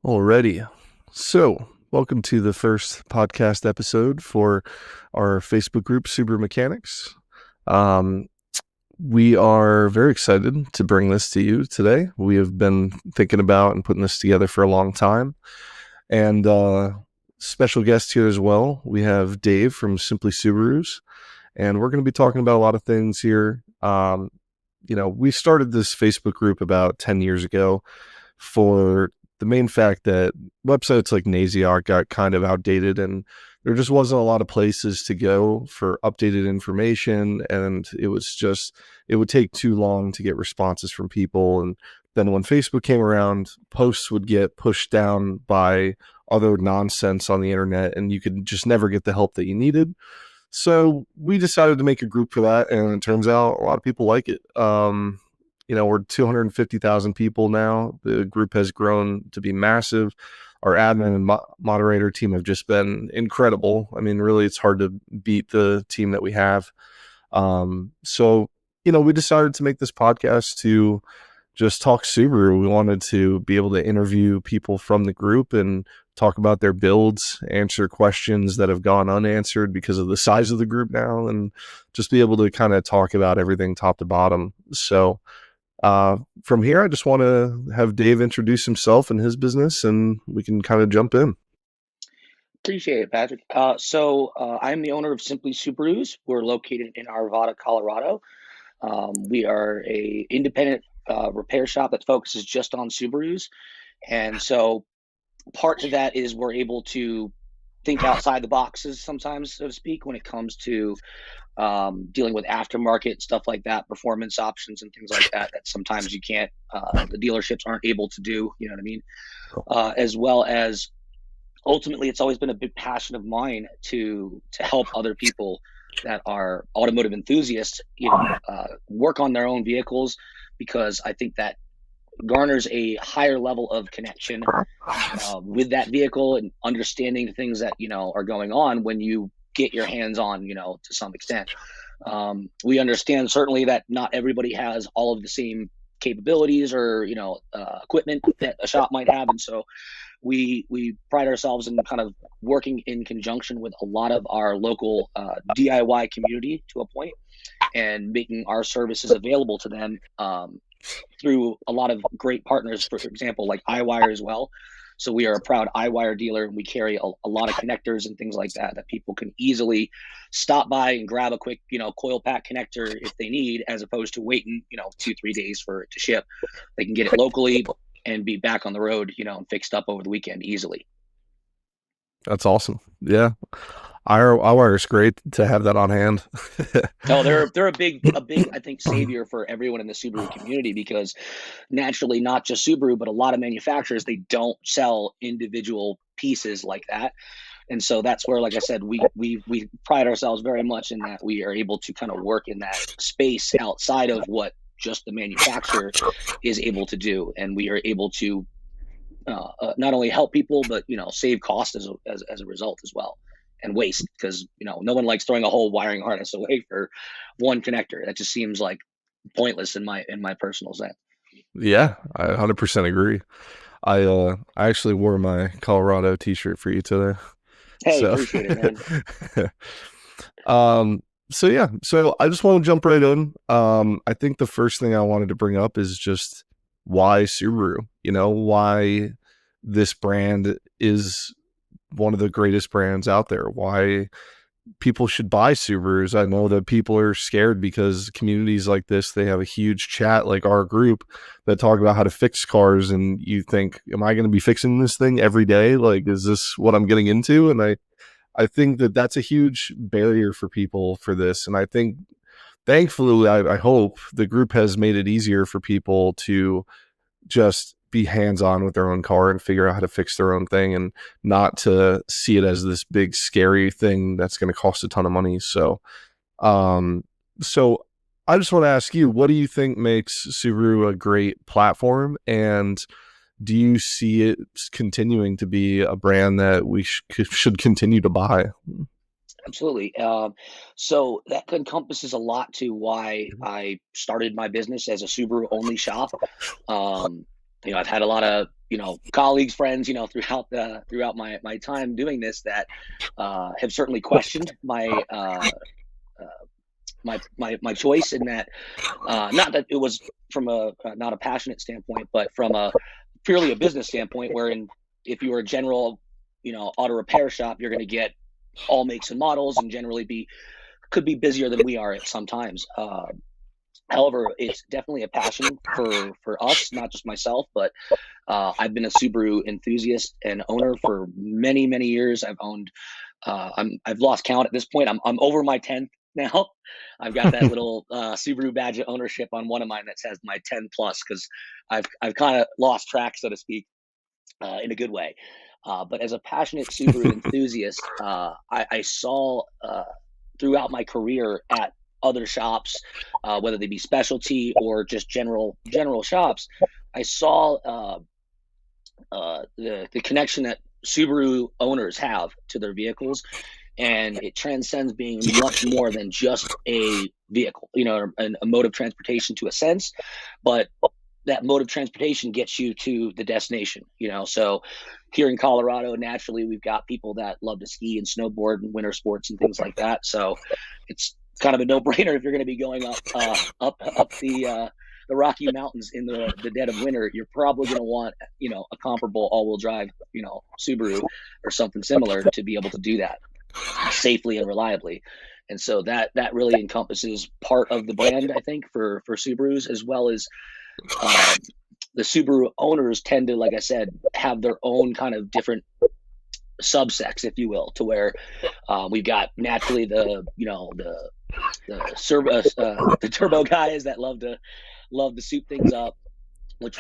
Alrighty. So, welcome to the first podcast episode for our Facebook group, Subaru Mechanics. Um, we are very excited to bring this to you today. We have been thinking about and putting this together for a long time. And special guest here as well. We have Dave from Simply Subarus, and we're going to be talking about a lot of things here. We started this Facebook group about 10 years ago for the main fact that websites like Naziark got kind of outdated and there just wasn't a lot of places to go for updated information. And it would take too long to get responses from people. And then when Facebook came around, posts would get pushed down by other nonsense on the internet and you could just never get the help that you needed. So we decided to make a group for that, and it turns out a lot of people like it. We're 250,000 people now. The group has grown to be massive. Our admin and moderator team have just been incredible. I mean, really, it's hard to beat the team that we have. We decided to make this podcast to just talk Subaru. We wanted to be able to interview people from the group and talk about their builds, answer questions that have gone unanswered because of the size of the group now, and just be able to kind of talk about everything top to bottom. So from here, I just want to have Dave introduce himself and his business, and we can kind of jump in. Appreciate it, Patrick. I'm the owner of Simply Subarus. We're located in Arvada, Colorado. We are a independent repair shop that focuses just on Subarus, and so part of that is we're able to think outside the boxes sometimes, so to speak, when it comes to dealing with aftermarket stuff like that, performance options and things like that. That sometimes you can't, the dealerships aren't able to do. You know what I mean? As well as ultimately it's always been a big passion of mine to help other people that are automotive enthusiasts work on their own vehicles, because I think that garners a higher level of connection with that vehicle and understanding the things that are going on when you get your hands on, to some extent. We understand certainly that not everybody has all of the same capabilities or equipment that a shop might have, and so we pride ourselves in kind of working in conjunction with a lot of our local DIY community to a point, and making our services available to them through a lot of great partners, for example, like iWire as well. So we are a proud iWire dealer, and we carry a lot of connectors and things like that people can easily stop by and grab a quick, coil pack connector if they need, as opposed to waiting, 2-3 days for it to ship. They can get it locally and be back on the road, and fixed up over the weekend easily. That's awesome. Yeah. iWire is great to have that on hand. Oh, they're a big I think savior for everyone in the Subaru community, because naturally not just Subaru but a lot of manufacturers, they don't sell individual pieces like that. And so that's where, like I said, we pride ourselves very much in that we are able to kind of work in that space outside of what just the manufacturer is able to do, and we are able to not only help people but save cost as a result as well, and waste, because no one likes throwing a whole wiring harness away for one connector. That just seems like pointless in my personal sense. Yeah, I 100% agree. I actually wore my Colorado t-shirt for you today. Hey, So appreciate it, man. so I just want to jump right in. I think the first thing I wanted to bring up is just why Subaru, why this brand is one of the greatest brands out there, why people should buy Subarus. I know that people are scared because communities like this, they have a huge chat like our group that talk about how to fix cars, and you think, am I going to be fixing this thing every day? Like, is this what I'm getting into? And I think that that's a huge barrier for people for this. And I think, thankfully, I hope the group has made it easier for people to just be hands-on with their own car and figure out how to fix their own thing, and not to see it as this big scary thing that's going to cost a ton of money. Um, so I just want to ask you, what do you think makes Subaru a great platform, and do you see it continuing to be a brand that we should continue to buy? Absolutely. So that encompasses a lot to why I started my business as a Subaru only shop. I've had a lot of, colleagues, friends, throughout my time doing this that have certainly questioned uh, my choice in that, not that it was from a not a passionate standpoint, but from a purely a business standpoint, wherein if you are a general, auto repair shop, you're going to get all makes and models and generally could be busier than we are at sometimes. However, it's definitely a passion for us, not just myself, but I've been a Subaru enthusiast and owner for many, many years. I've owned, I've lost count at this point. I'm over my 10th now. I've got that little Subaru badge of ownership on one of mine that says my 10 plus, because I've kind of lost track, so to speak, in a good way. But as a passionate Subaru enthusiast, I saw throughout my career at other shops, whether they be specialty or just general shops, I saw the connection that Subaru owners have to their vehicles, and it transcends being much more than just a vehicle, a mode of transportation to a sense, but that mode of transportation gets you to the destination. So here in Colorado, naturally, we've got people that love to ski and snowboard and winter sports and things like that. So it's kind of a no-brainer if you're going to be going up the Rocky Mountains in the dead of winter. You're probably going to want a comparable all-wheel drive Subaru or something similar to be able to do that safely and reliably. And so that really encompasses part of the brand, I think, for Subarus, as well as the Subaru owners tend to, like I said, have their own kind of different subsects, if you will, to where we've got naturally the turbo guys that love to soup things up, which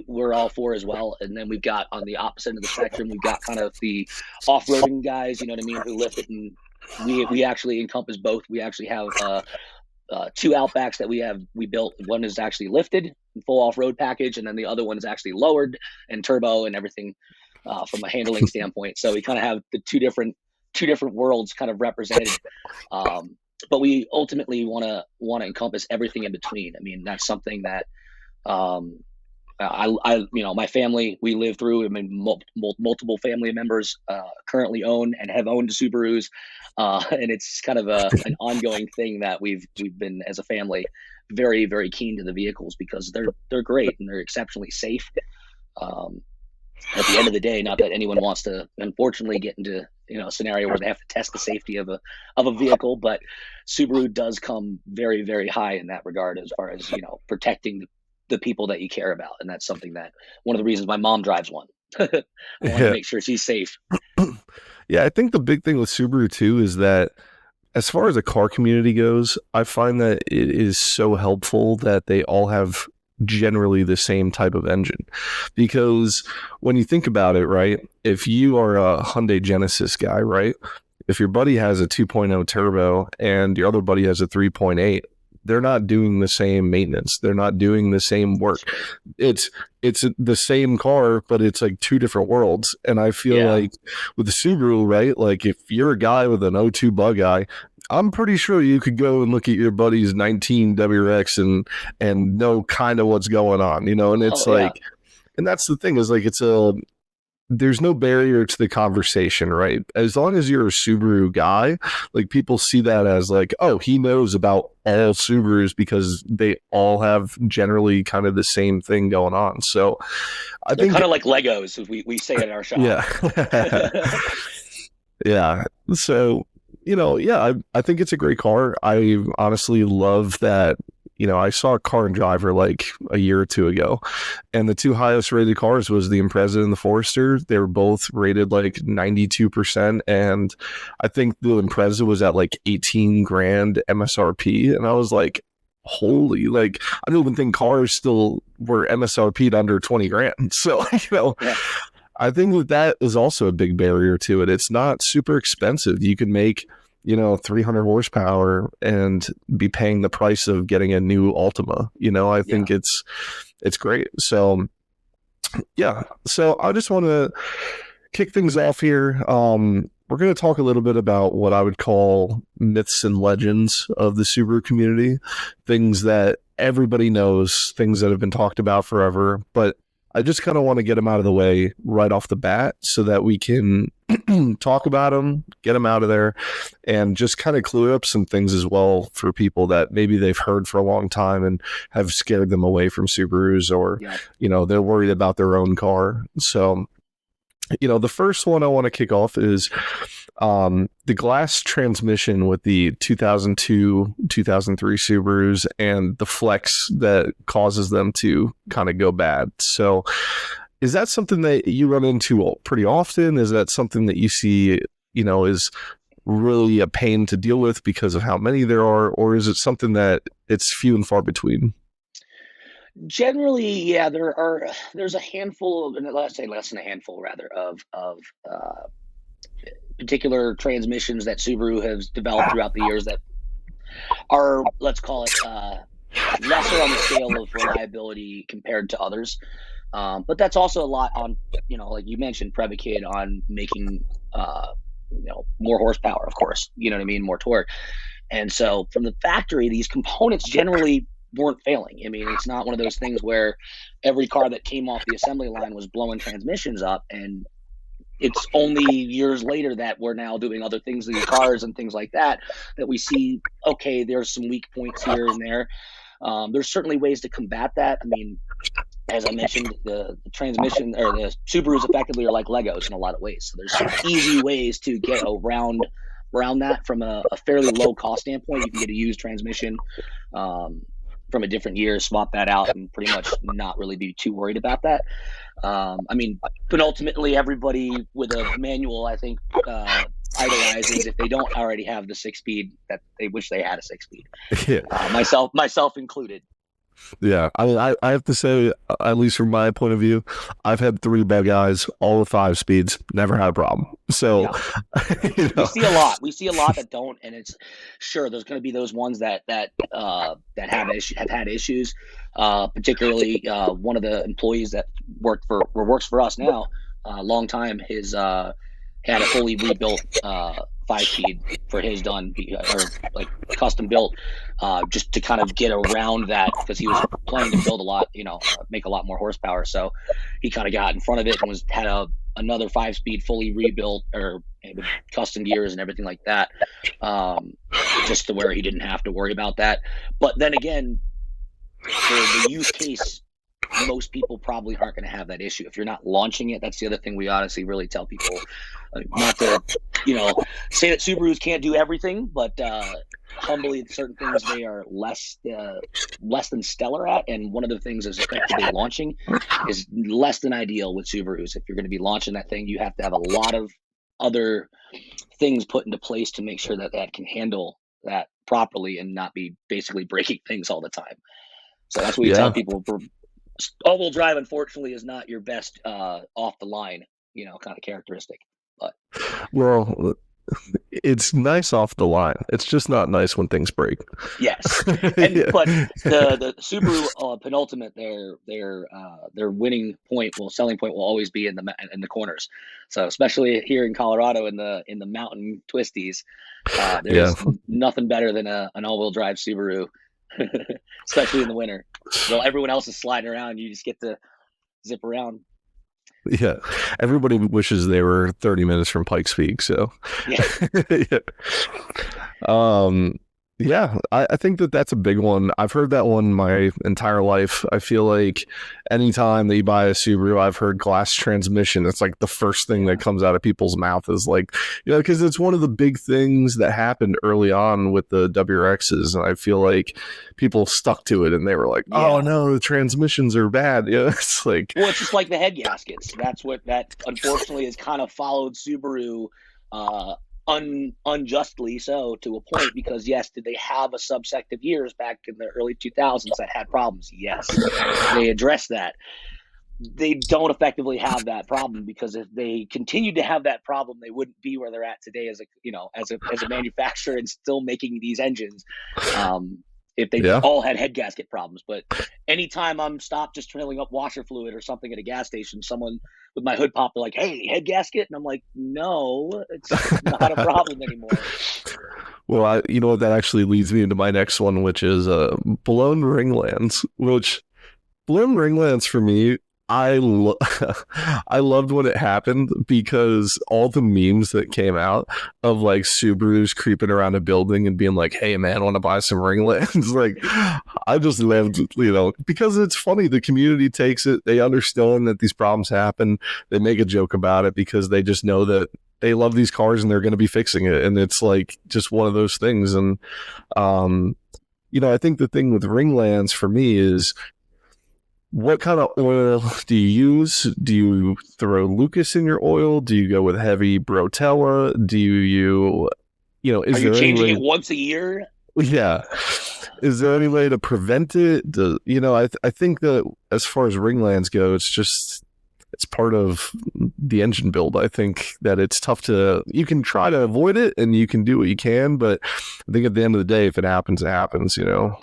we're all for as well. And then we've got on the opposite end of the spectrum, we've got kind of the off-roading guys, who lift it, and we actually encompass both. We actually have two Outbacks that we built. One is actually lifted, full off-road package, and then the other one is actually lowered and turbo and everything from a handling standpoint. So we kind of have the two different worlds kind of represented. But we ultimately want to encompass everything in between. I mean, that's something that my family, we live through. I mean, multiple family members currently own and have owned Subarus, and it's kind of an ongoing thing that we've been, as a family, very, very keen to the vehicles because they're great and they're exceptionally safe. At the end of the day, not that anyone wants to, unfortunately, get into a scenario where they have to test the safety of a vehicle, but Subaru does come very, very high in that regard as far as protecting the people that you care about. And that's something that one of the reasons my mom drives one. I want to make sure she's safe. Yeah, I think the big thing with Subaru too is that as far as the car community goes, I find that it is so helpful that they all have generally the same type of engine, because when you think about it, right, if you are a Hyundai Genesis guy, right, if your buddy has a 2.0 turbo and your other buddy has a 3.8, they're not doing the same maintenance. They're not doing the same work. It's the same car, but it's like two different worlds. And I feel like with the Subaru, right, like if you're a guy with an O2 bug eye, I'm pretty sure you could go and look at your buddy's 19 WRX and know kind of what's going on, and it's and that's the thing, is like, there's no barrier to the conversation, right? As long as you're a Subaru guy, like, people see that as like, oh, he knows about all Subarus because they all have generally kind of the same thing going on. So they're kind of like Legos, as we say at our shop. Yeah. Yeah. So, I think it's a great car. I honestly love that. I saw Car and Driver like a year or two ago, and the two highest rated cars was the Impreza and the Forester. They were both rated like 92%, and I think the Impreza was at like 18 grand MSRP, and I was like, holy, like, I don't even think cars still were MSRP'd under 20 grand. So, I think that is also a big barrier to it. It's not super expensive. You can make 300 horsepower and be paying the price of getting a new Altima. I think it's great. So yeah. So I just want to kick things off here. We're going to talk a little bit about what I would call myths and legends of the Subaru community, things that everybody knows, things that have been talked about forever, but I just kind of want to get them out of the way right off the bat so that we can talk about them, get them out of there, and just kind of clear up some things as well for people that maybe they've heard for a long time and have scared them away from Subarus, or, Yeah. they're worried about their own car. So, the first one I want to kick off is the glass transmission with the 2002, 2003 Subarus and the flex that causes them to kind of go bad. So, is that something that you run into pretty often? Is that something that you see, is really a pain to deal with because of how many there are? Or is it something that it's few and far between? Generally, yeah, there's a handful of, and let's say less than a handful rather, of uh, particular transmissions that Subaru has developed throughout the years that are, let's call it, lesser on the scale of reliability compared to others. But that's also a lot on, like you mentioned, predicated on making, more horsepower, of course, you know what I mean, more torque. And so from the factory, these components generally weren't failing. I mean, it's not one of those things where every car that came off the assembly line was blowing transmissions up. And it's only years later that we're now doing other things to these cars and things like that, that we see, okay, there's some weak points here and there. There's certainly ways to combat that. I mean, as I mentioned, the transmission or the Subarus effectively are like Legos in a lot of ways. So there's some easy ways to get around that from a fairly low cost standpoint. You can get a used transmission from a different year, swap that out, and pretty much not really be too worried about that. I mean, but ultimately, everybody with a manual, I think, idolizes if they don't already have the 6-speed that they wish they had a 6-speed. Yeah. Myself included. Yeah, I mean, I have to say, at least from my point of view, I've had 3 bad guys, all with 5 speeds, never had a problem. So, Yeah. you We know, see a lot. We see a lot that don't, and it's sure there's going to be those ones that have had issues. Particularly, one of the employees that works for us now, a long time. His had a fully rebuilt 5-speed for his done, or like custom built, just to kind of get around that because he was planning to build a lot, make a lot more horsepower. So he kind of got in front of it and had another 5-speed fully rebuilt or with custom gears and everything like that, just to where he didn't have to worry about that. But then again, for the use case, most people probably aren't going to have that issue if you're not launching it. That's the other thing we honestly really tell people, not to, say that Subarus can't do everything, but humbly, certain things they are less than stellar at. And one of the things is effectively launching is less than ideal with Subarus. If you're going to be launching that thing, you have to have a lot of other things put into place to make sure that that can handle that properly and not be basically breaking things all the time. So that's what we tell yeah. people. All-wheel drive, unfortunately, is not your best off the line, kind of characteristic. But Well, it's nice off the line. It's just not nice when things break. yes, Yeah. but the Subaru penultimate, their winning point, selling point will always be in the corners. So especially here in Colorado in the mountain twisties, Yeah. there's nothing better than an all-wheel drive Subaru, especially in the winter. While everyone else is sliding around, you just get to zip around. Yeah. Everybody wishes they were 30 minutes from Pikes Peak. So, Yeah. yeah. Um, yeah, I think that's a big one. I've heard that one my entire life. I feel like anytime that you buy a Subaru, I've heard glass transmission. It's like the first thing that comes out of people's mouth is like, because it's one of the big things that happened early on with the WRXs. And I feel like people stuck to it and they were like, oh Yeah. no, the transmissions are bad. Yeah, it's like, Well, it's just like the head gaskets. That unfortunately has kind of followed Subaru unjustly so to a point, because yes, did they have a subsect of years back in the early 2000s that had problems? Yes, they addressed that. They don't effectively have that problem, because if they continued to have that problem, they wouldn't be where they're at today as a manufacturer and still making these engines. If they yeah. all had head gasket problems. But anytime I'm stopped just filling up washer fluid or something at a gas station, someone with my hood pop, they're like, "Hey, head gasket," and I'm like, "No, it's not a problem anymore." Well, you know what? That actually leads me into my next one, which is blown ringlands. Which blown ringlands for me, I lo- I loved when it happened because all the memes that came out of like Subarus creeping around a building and being like, "Hey man, want to buy some Ringlands?" Like, I just loved, because it's funny. The community takes it; they understand that these problems happen. They make a joke about it because they just know that they love these cars and they're going to be fixing it, and it's like just one of those things. And um, I think the thing with Ringlands for me is, what kind of oil do you use? Do you throw Lucas in your oil? Do you go with heavy Brotella? Do Are is you there any changing way? it once a year? Yeah. Is there any way to prevent it? I think that as far as Ringlands go, it's part of the engine build. I think that it's tough you can try to avoid it and you can do what you can, but I think at the end of the day, if it happens, it happens.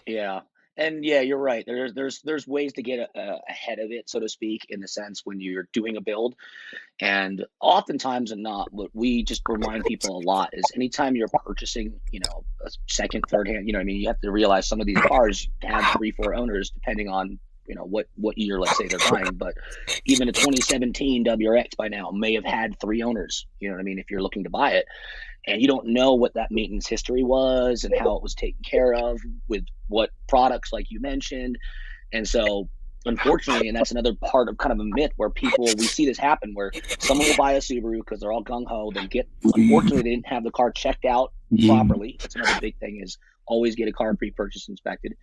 Yeah. And yeah, you're right. There's ways to get ahead of it, so to speak, in the sense when you're doing a build. And oftentimes and not, what we just remind people a lot is anytime you're purchasing, a second, third hand, what I mean, you have to realize some of these cars have three, four owners, depending on, what year, let's say, they're buying. But even a 2017 WRX by now may have had three owners, you know what I mean, if you're looking to buy it. And you don't know what that maintenance history was and how it was taken care of with what products, like you mentioned. And so, unfortunately, and that's another part of kind of a myth where we see this happen where someone will buy a Subaru because they're all gung ho. Unfortunately, they didn't have the car checked out properly. That's another big thing, is always get a car pre-purchase inspected.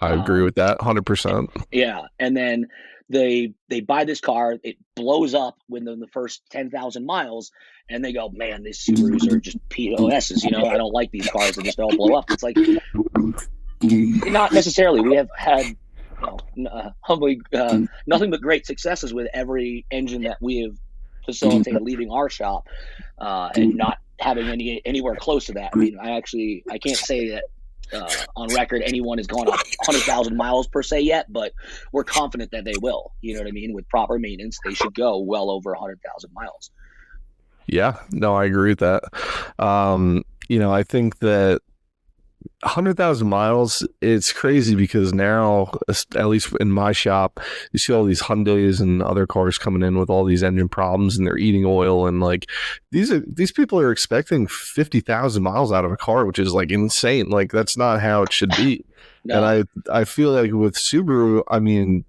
I agree with that 100%. Yeah. And then they buy this car, it blows up within the first 10,000 miles, and they go, man, these Subarus are just POSs. I don't like these cars. They just all blow up. It's like, not necessarily. We have had, humbly, nothing but great successes with every engine that we have facilitated leaving our shop, and not having anywhere close to that. I mean, I can't say that on record anyone has gone up 100,000 miles per se yet, but we're confident that they will. You know what I mean? With proper maintenance, they should go well over 100,000 miles. Yeah, no, I agree with that. I think that 100,000 miles, it's crazy because now, at least in my shop, you see all these Hyundais and other cars coming in with all these engine problems, and they're eating oil, and like these people are expecting 50,000 miles out of a car, which is like insane. Like, that's not how it should be. No. And I feel like with Subaru, I mean,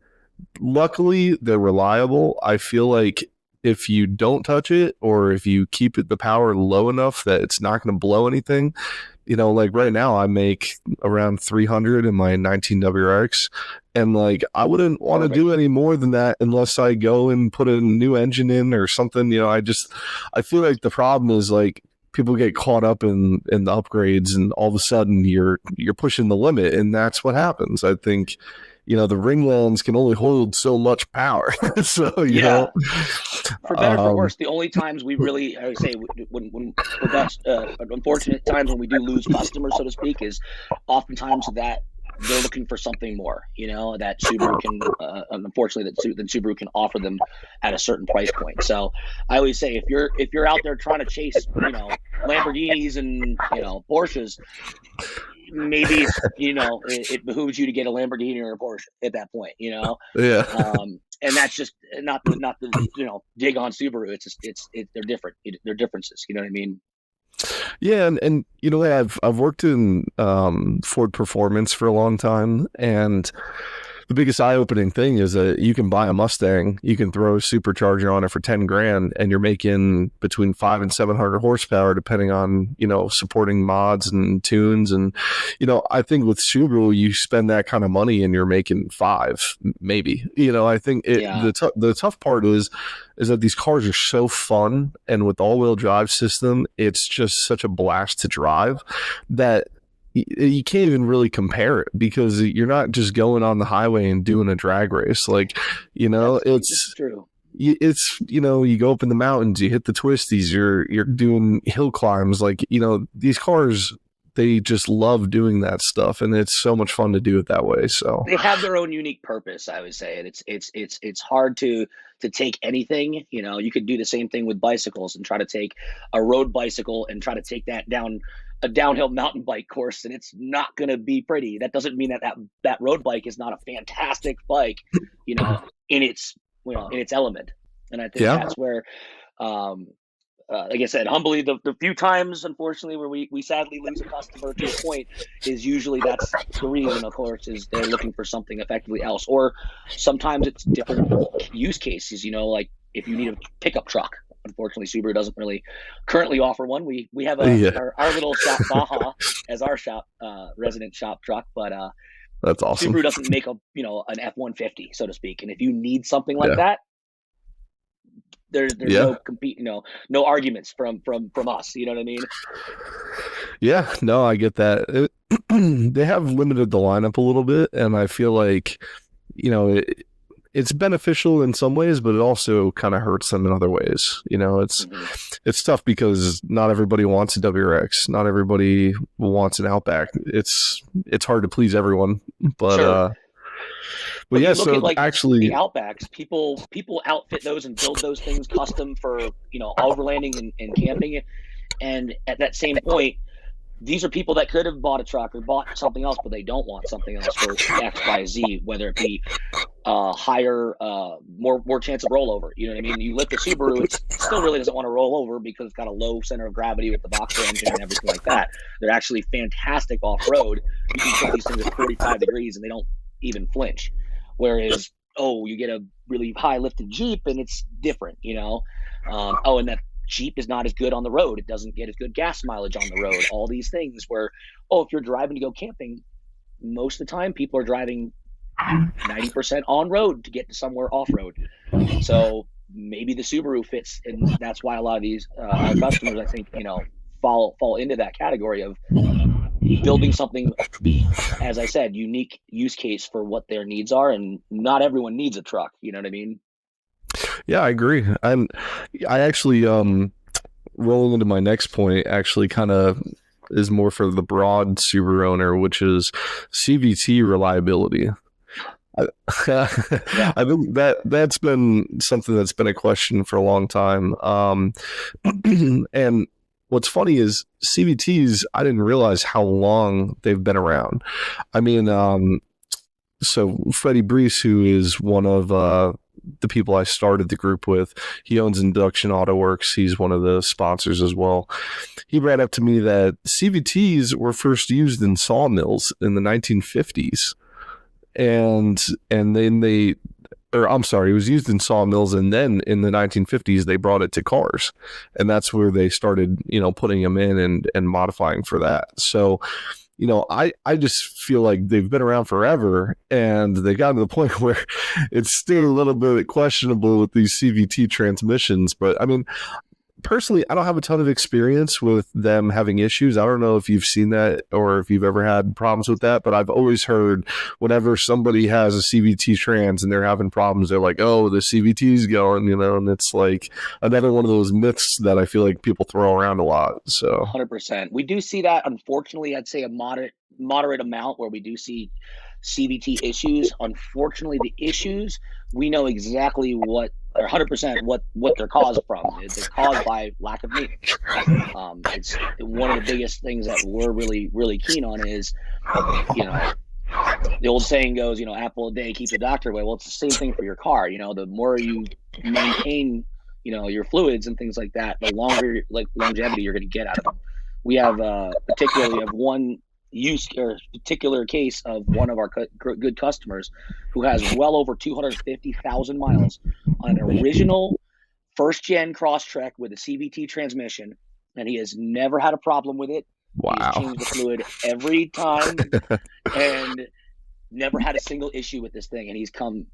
luckily they're reliable. I feel like if you don't touch it, or if you keep the power low enough that it's not going to blow anything, like right now I make around 300 in my 19 WRX, and like I wouldn't want to do any more than that unless I go and put a new engine in or something. I feel like the problem is, like, people get caught up in the upgrades, and all of a sudden you're pushing the limit, and that's what happens. I think the Ringlands can only hold so much power. So, yeah. For better or for worse, the only times we really, I would say, when for best, unfortunate times when we do lose customers, so to speak, is oftentimes that they're looking for something more, that Subaru can, unfortunately, that Subaru can offer them at a certain price point. So I always say, if you're out there trying to chase, Lamborghinis and, Porsches, maybe it behooves you to get a Lamborghini or a Porsche at that point, Yeah. And that's just not the dig on Subaru. It's just they're different. They're differences. You know what I mean? Yeah, and I've worked in Ford Performance for a long time, and the biggest eye-opening thing is that you can buy a Mustang, you can throw a supercharger on it for 10 grand, and you're making between 500 and 700 horsepower, depending on, supporting mods and tunes. And, I think with Subaru, you spend that kind of money and you're making 5, maybe. I think the tough part is that these cars are so fun, and with the all-wheel drive system, it's just such a blast to drive that you can't even really compare it, because you're not just going on the highway and doing a drag race. Like, it's true. It's, you go up in the mountains, you hit the twisties, you're doing hill climbs. Like, these cars, they just love doing that stuff, and it's so much fun to do it that way. So they have their own unique purpose, I would say. And it's hard to take anything, you could do the same thing with bicycles and try to take a road bicycle and try to take that down a downhill mountain bike course, and it's not going to be pretty. That doesn't mean that road bike is not a fantastic bike, in its in its element. And I think Yeah. that's where, um, like I said, humbly, the few times, unfortunately, where we sadly lose a customer to a point is usually that's the reason, of course, is they're looking for something effectively else. Or sometimes it's different use cases, like if you need a pickup truck. Unfortunately, Subaru doesn't really currently offer one. We have Yeah. our little shop, Baja, as our shop, resident shop truck, but That's awesome. Subaru doesn't make an F-150, so to speak. And if you need something like Yeah. that, there's Yeah. no compete, no arguments from us. You know what I mean? Yeah. No, I get that. They have limited the lineup a little bit, and I feel like, it's beneficial in some ways, but it also kind of hurts them in other ways. It's tough because not everybody wants a WRX, not everybody wants an Outback. It's hard to please everyone, but Sure. but But yeah. you look at So like the actually, Outbacks, people outfit those and build those things custom for overlanding and camping. And at that same point, these are people that could have bought a truck or bought something else, but they don't want something else for X, Y, Z, whether it be higher, more chance of rollover. You know what I mean? You lift a Subaru, it still really doesn't want to roll over because it's got a low center of gravity with the boxer engine and everything like that. They're actually fantastic off road. You can put these things at 45 degrees and they don't even flinch. Whereas, you get a really high lifted Jeep and it's different, and that Jeep is not as good on the road. It doesn't get as good gas mileage on the road. All these things where, if you're driving to go camping, most of the time people are driving 90% on road to get to somewhere off road. So maybe the Subaru fits, and that's why a lot of these our customers, I think, fall into that category of building something, as I said, unique use case for what their needs are, and not everyone needs a truck. You know what I mean? yeah, I agree. I actually rolling into my next point actually kind of is more for the broad Subaru owner, which is CVT reliability. I think that's been something that's been a question for a long time. And what's funny is CVTs, I didn't realize how long they've been around. I mean, so Freddie Brees, who is one of the people I started the group with, he owns Induction Auto Works. He's one of the sponsors as well. He ran up to me that CVTs were first used in sawmills in the 1950s. And then it was used in sawmills, and then in the 1950s they brought it to cars, and that's where they started, putting them in and modifying for that. So, I just feel like they've been around forever, and they got to the point where it's still a little bit questionable with these CVT transmissions. But I mean, personally, I don't have a ton of experience with them having issues. I don't know if you've seen that or if you've ever had problems with that, but I've always heard whenever somebody has a CVT trans and they're having problems, they're like, oh, the CVT's going, and it's like another one of those myths that I feel like people throw around a lot. So 100%. We do see that, unfortunately, I'd say a moderate amount where we do see CVT issues. Unfortunately, the issues, we know exactly what, or 100% what they're caused from. They're caused by lack of maintenance. It's one of the biggest things that we're really, really keen on is, the old saying goes, apple a day keeps a doctor away. Well, it's the same thing for your car. The more you maintain, your fluids and things like that, the longer longevity you're going to get out of them. We have particularly of one particular case of one of our good customers who has well over 250,000 miles on an original first gen Crosstrek with a CVT transmission, and he has never had a problem with it. wow. He's changed the fluid every time and never had a single issue with this thing. And he's come,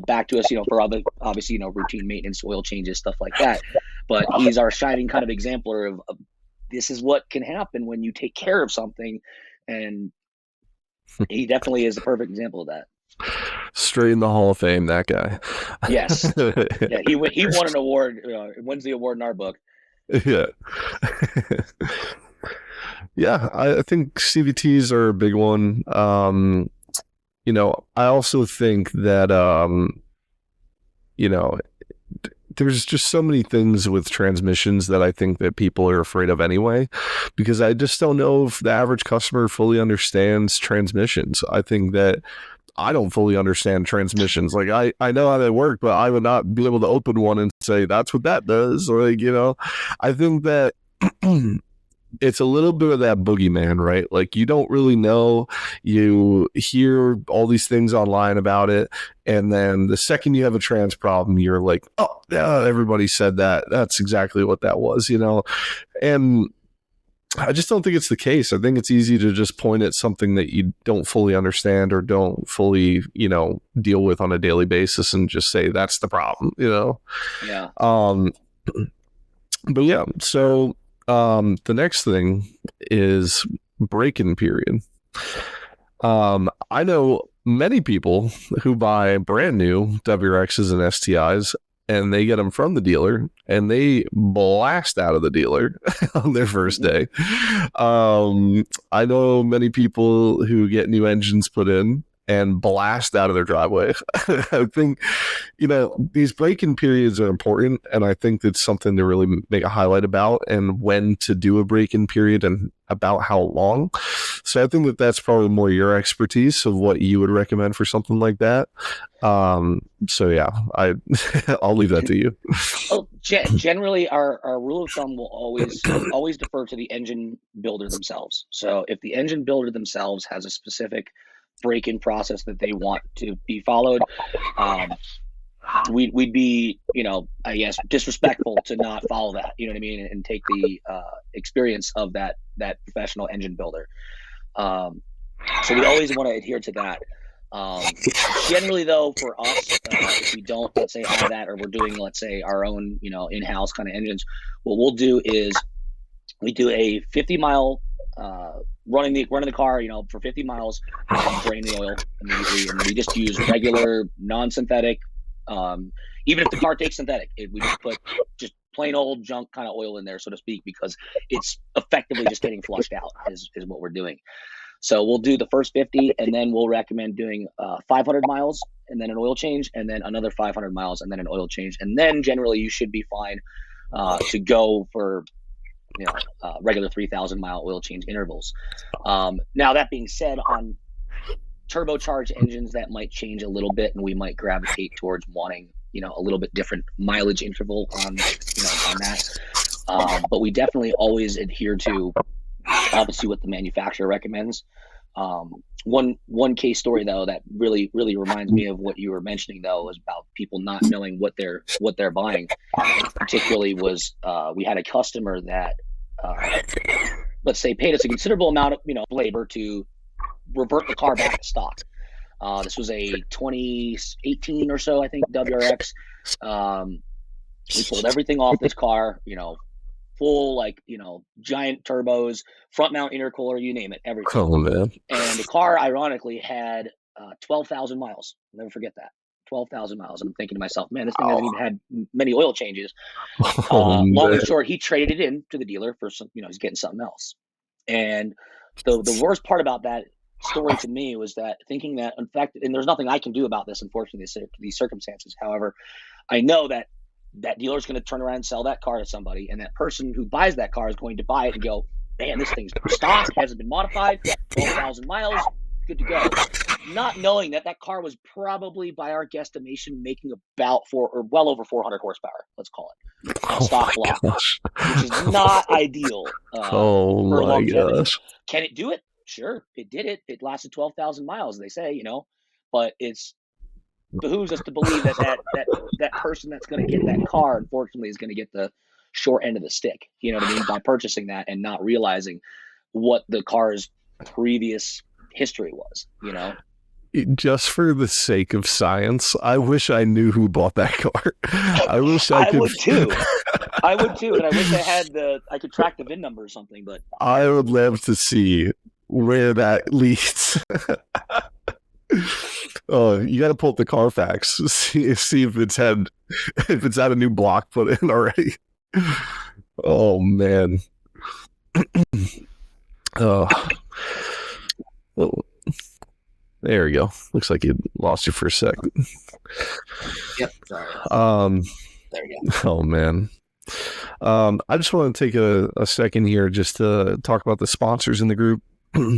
back to us, for other, obviously, routine maintenance, oil changes, stuff like that. But he's our shining kind of exemplar of this is what can happen when you take care of something. And he definitely is the perfect example of that. Straight in the Hall of Fame, that guy. Yes. Yeah, he won an award, wins the award in our book. Yeah. Yeah, I think CVTs are a big one. I also think that, there's just so many things with transmissions that I think that people are afraid of anyway, because I just don't know if the average customer fully understands transmissions. I think that I don't fully understand transmissions. Like I know how they work, but I would not be able to open one and say that's what that does. Or like, I think that it's a little bit of that boogeyman, right? Like you don't really know. You hear all these things online about it, and then the second you have a trans problem, you're like, oh yeah, everybody said that. That's exactly what that was, And I just don't think it's the case. I think it's easy to just point at something that you don't fully understand or don't fully, deal with on a daily basis and just say that's the problem, Yeah. But yeah, so the next thing is break-in period. I know many people who buy brand new WRXs and STIs, and they get them from the dealer, and they blast out of the dealer on their first day. I know many people who get new engines put in and blast out of their driveway. I think, these break-in periods are important, and I think that's something to really make a highlight about, and when to do a break-in period and about how long. So I think that that's probably more your expertise of what you would recommend for something like that. So yeah, I'll leave that to you. Oh, generally, our rule of thumb will always defer to the engine builder themselves. So if the engine builder themselves has a specific break-in process that they want to be followed, we'd be, I guess, disrespectful to not follow that, you know what I mean, and take the experience of that professional engine builder. So we always want to adhere to that. Generally, though, for us, if we don't, let's say, have that, or we're doing, let's say, our own, in-house kind of engines, what we'll do is we do a 50-mile running the car, for 50 miles, and drain the oil immediately, and we just use regular non-synthetic. Even if the car takes synthetic, we just put just plain old junk kind of oil in there, so to speak, because it's effectively just getting flushed out is what we're doing. So we'll do the first 50, and then we'll recommend doing 500 miles and then an oil change, and then another 500 miles and then an oil change. And then generally you should be fine to go for regular 3,000 mile oil change intervals. Now, that being said, on turbocharged engines, that might change a little bit, and we might gravitate towards wanting a little bit different mileage interval on that. But we definitely always adhere to obviously what the manufacturer recommends. One case story though that really reminds me of what you were mentioning though is about people not knowing what they're buying. Particularly was we had a customer that let's say paid us a considerable amount of labor to revert the car back to stock. This was a 2018 or so, I think, WRX. We pulled everything off this car, full, giant turbos, front mount intercooler, you name it, everything. Oh man! And the car, ironically, had 12,000 miles. I'll never forget that. 12,000 miles. I'm thinking to myself, man, this thing hasn't even had many oil changes. Long and short, he traded it in to the dealer for some, he's getting something else. And the worst part about that story to me was that thinking that, in fact, and there's nothing I can do about this, unfortunately, these circumstances. However, I know that dealer is going to turn around and sell that car to somebody, and that person who buys that car is going to buy it and go, man, this thing's stock, hasn't been modified, 12,000 miles, good to go. Not knowing that car was probably, by our guesstimation, making about well over 400 horsepower, let's call it, stock block, which is not ideal for longevity. Gosh. Can it do it? Sure, it did it. It lasted 12,000 miles, they say, but it's behooves us to believe that person that's going to get that car, unfortunately, is going to get the short end of the stick, you know what I mean, by purchasing that and not realizing what the car's previous history was, Just for the sake of science, I wish I knew who bought that car. I wish I could. Would too. I would too, and I wish I could track the VIN number or something. But I would love to see where that leads. Oh, you got to pull up the Carfax, see if it's had a new block put in already. Oh man. Oh. Well, there we go. Looks like you lost you for a second. Yep. Sorry. There you go. Oh man. I just want to take a second here just to talk about the sponsors in the group,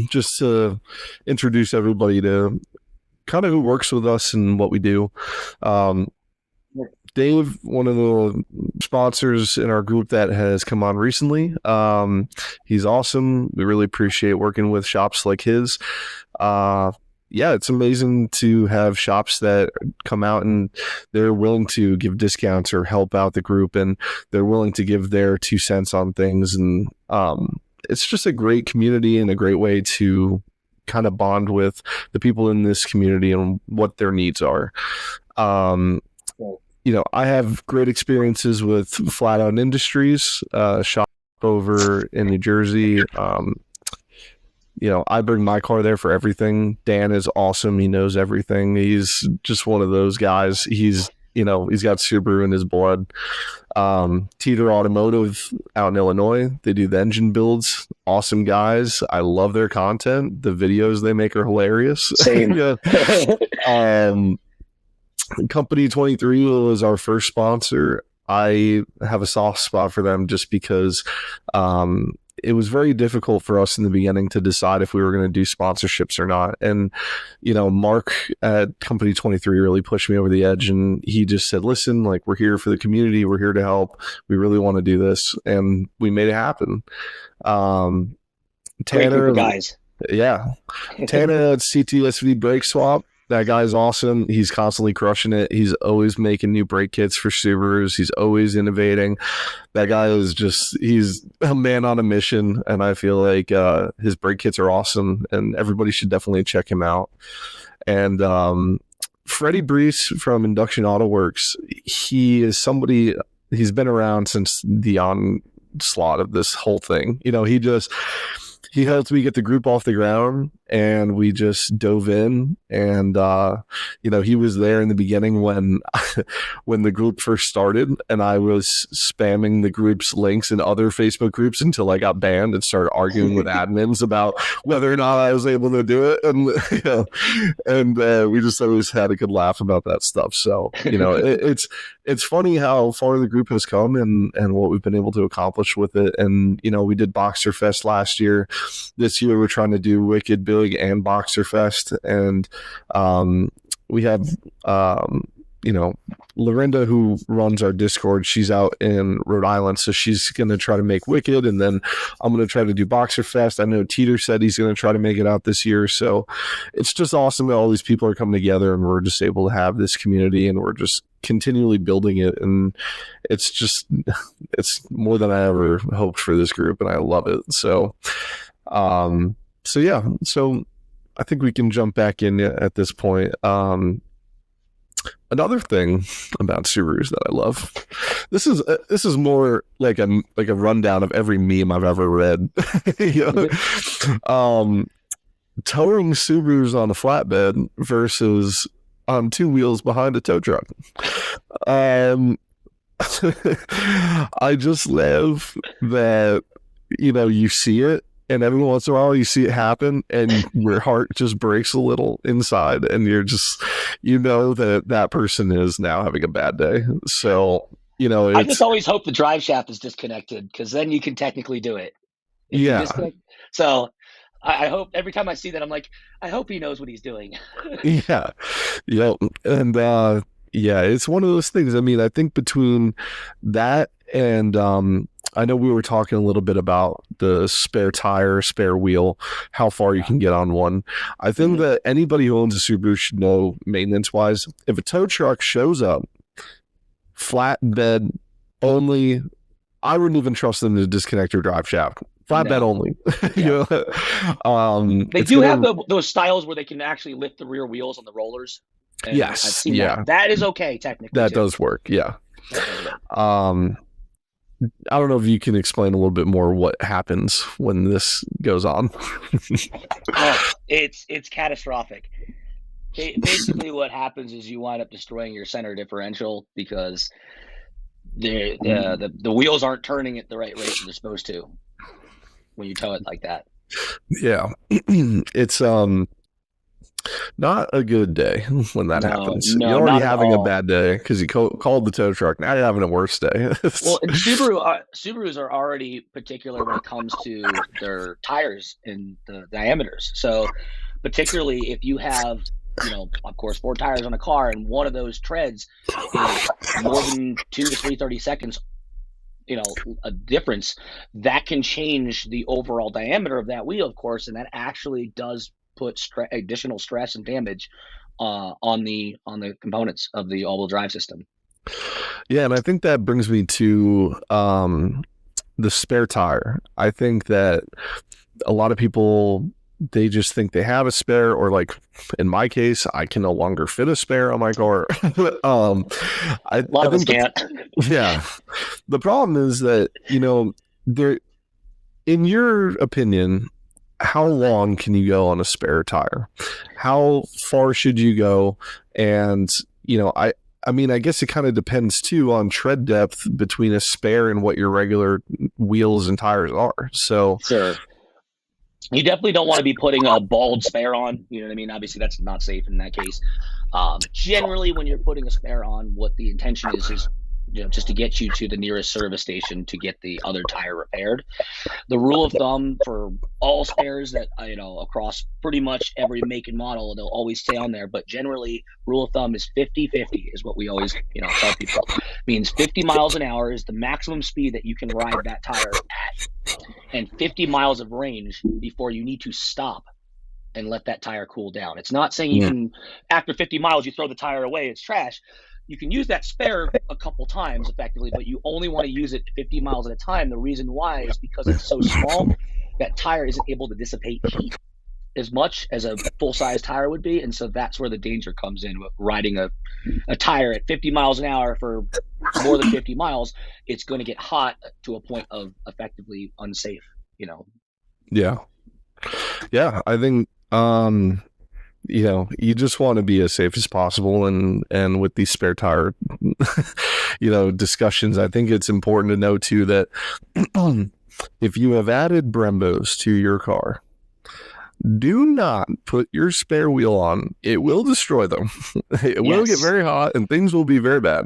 just to introduce everybody to kind of who works with us and what we do. Um, Dave, one of the sponsors in our group that has come on recently. He's awesome. We really appreciate working with shops like his. Yeah, it's amazing to have shops that come out and they're willing to give discounts or help out the group, and they're willing to give their 2 cents on things. And it's just a great community and a great way to kind of bond with the people in this community and what their needs are. Um, I have great experiences with Flat Out Industries, shop over in New Jersey. I bring my car there for everything. Dan is awesome. He knows everything. He's just one of those guys. He's got Subaru in his blood. Teeter Automotive out in Illinois. They do the engine builds. Awesome guys. I love their content. The videos they make are hilarious. Same. Company 23 was our first sponsor. I have a soft spot for them just because it was very difficult for us in the beginning to decide if we were going to do sponsorships or not. And, Mark at Company 23 really pushed me over the edge, and he just said, listen, like, we're here for the community. We're here to help. We really want to do this. And we made it happen. Tanner, guys. Yeah. Tanner at CTSV Brake Swap. That guy's awesome. He's constantly crushing it. He's always making new brake kits for Subarus. He's always innovating. That guy he's a man on a mission, and I feel like his brake kits are awesome, and everybody should definitely check him out. And Freddie Brees from Induction Auto Works, he is somebody, he's been around since the onslaught of this whole thing. He helped me get the group off the ground, and we just dove in. And he was there in the beginning when the group first started, and I was spamming the group's links in other Facebook groups until I got banned and started arguing with admins about whether or not I was able to do it. And we just always had a good laugh about that stuff. So it's funny how far the group has come and what we've been able to accomplish with it. And we did Boxer Fest last year. This year we're trying to do Wicked Big and Boxer Fest, and we have Lorinda, who runs our Discord. She's out in Rhode Island, so she's going to try to make Wicked, and then I'm going to try to do Boxer Fest. I know Teeter said he's going to try to make it out this year, so it's just awesome that all these people are coming together, and we're just able to have this community, and we're just continually building it. And it's more than I ever hoped for this group, and I love it. So I think we can jump back in at this point. Another thing about Subarus that I love. This is more like a rundown of every meme I've ever read. Towing Subarus on a flatbed versus on two wheels behind a tow truck. I just love that you see it, and every once in a while you see it happen, and your heart just breaks a little inside, and you're just, that person is now having a bad day. So, I just always hope the drive shaft is disconnected, because then you can technically do it. So I hope every time I see that, I'm like, I hope he knows what he's doing. Yeah. And it's one of those things. I mean, I think between that and I know we were talking a little bit about the spare tire, spare wheel, how far you can get on one. I think that anybody who owns a Subaru should know, maintenance-wise, if a tow truck shows up, flatbed only, I wouldn't even trust them to disconnect your drive shaft. Flatbed only. They do have those styles where they can actually lift the rear wheels on the rollers. Yes. I've seen that. That is okay, technically. That does work, yeah. I don't know if you can explain a little bit more what happens when this goes on. It's catastrophic. Basically, what happens is you wind up destroying your center differential because the wheels aren't turning at the right rate they're supposed to when you tow it like that. Yeah, it's not a good day when that happens. You're already having a bad day because you called the tow truck. Now you're having a worse day. Well, and Subarus are already particular when it comes to their tires and the diameters. So particularly if you have of course, four tires on a car, and one of those treads is more than 2 to 3 30 seconds, a difference, that can change the overall diameter of that wheel, of course, and that actually does put additional stress and damage on the components of the all-wheel drive system. Yeah, and I think that brings me to the spare tire. I think that a lot of people, they just think they have a spare, or like in my case, I can no longer fit a spare on my car. A lot I of us think can't. yeah, the problem is that, there, in your opinion, how long can you go on a spare tire? How far should you go? And, I mean, I guess it kind of depends too on tread depth between a spare and what your regular wheels and tires are. So, Sure. You definitely don't want to be putting a bald spare on. You know what I mean? Obviously, that's not safe in that case. Generally, when you're putting a spare on, what the intention is just to get you to the nearest service station to get the other tire repaired. The rule of thumb for all spares that across pretty much every make and model, they'll always stay on there, but generally rule of thumb is 50-50 is what we always tell people. Means 50 miles an hour is the maximum speed that you can ride that tire at, and 50 miles of range before you need to stop and let that tire cool down. It's not saying you can, after 50 miles, you throw the tire away, it's trash. You can use that spare a couple times effectively, but you only want to use it 50 miles at a time. The reason why is because it's so small, that tire isn't able to dissipate heat as much as a full-size tire would be. And so that's where the danger comes in with riding a tire at 50 miles an hour for more than 50 miles. It's going to get hot to a point of effectively unsafe. yeah. Yeah, I think you just want to be as safe as possible, and with these spare tire discussions, I think it's important to know too that if you have added Brembos to your car, do not put your spare wheel on. It will destroy them. It will get very hot and things will be very bad.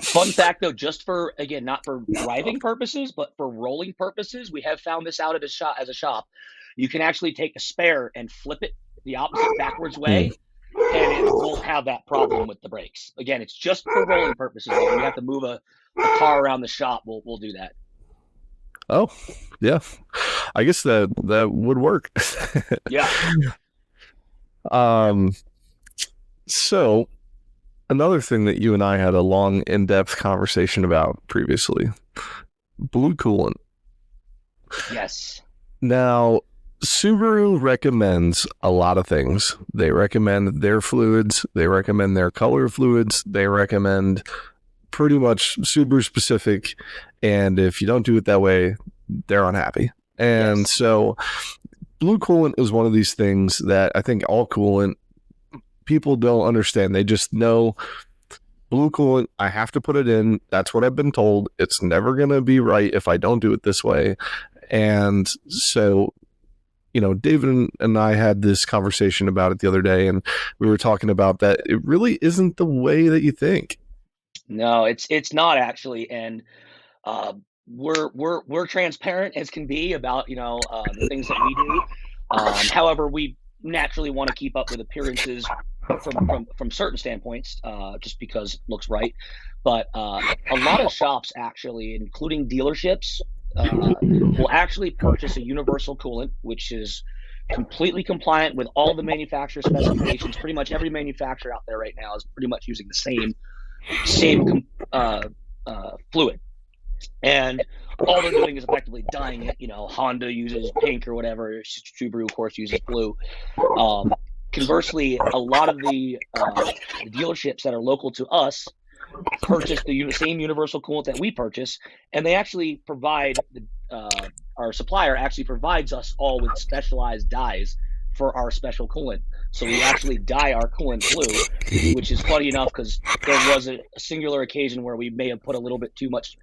Fun fact though, just for, again, not for driving purposes, but for rolling purposes, we have found this out at a shop. You can actually take a spare and flip it the opposite backwards way, and it won't have that problem with the brakes. Again, it's just for rolling purposes. Though. We have to move a car around the shop. We'll do that. Oh, yeah. I guess that would work. Yeah. So another thing that you and I had a long, in-depth conversation about previously, blue coolant. Yes. Now, Subaru recommends a lot of things. They recommend their fluids. They recommend their color fluids. They recommend pretty much Subaru specific. And if you don't do it that way, they're unhappy. And so blue coolant is one of these things that I think all coolant people don't understand. They just know blue coolant, I have to put it in. That's what I've been told. It's never going to be right if I don't do it this way. And so, David and I had this conversation about it the other day, and we were talking about that. It really isn't the way that you think. No, it's not actually. And we're transparent as can be about the things that we do. However, we naturally want to keep up with appearances from certain standpoints, just because it looks right. But a lot of shops actually, including dealerships, will actually purchase a universal coolant, which is completely compliant with all the manufacturer specifications. Pretty much every manufacturer out there right now is pretty much using the same fluid. And all they're doing is effectively dyeing it. Honda uses pink or whatever. Subaru, of course, uses blue. Conversely, a lot of the dealerships that are local to us purchase the same universal coolant that we purchase, and they actually provide our supplier actually provides us all with specialized dyes for our special coolant. So we actually dye our coolant blue, which is funny enough because there was a singular occasion where we may have put a little bit too much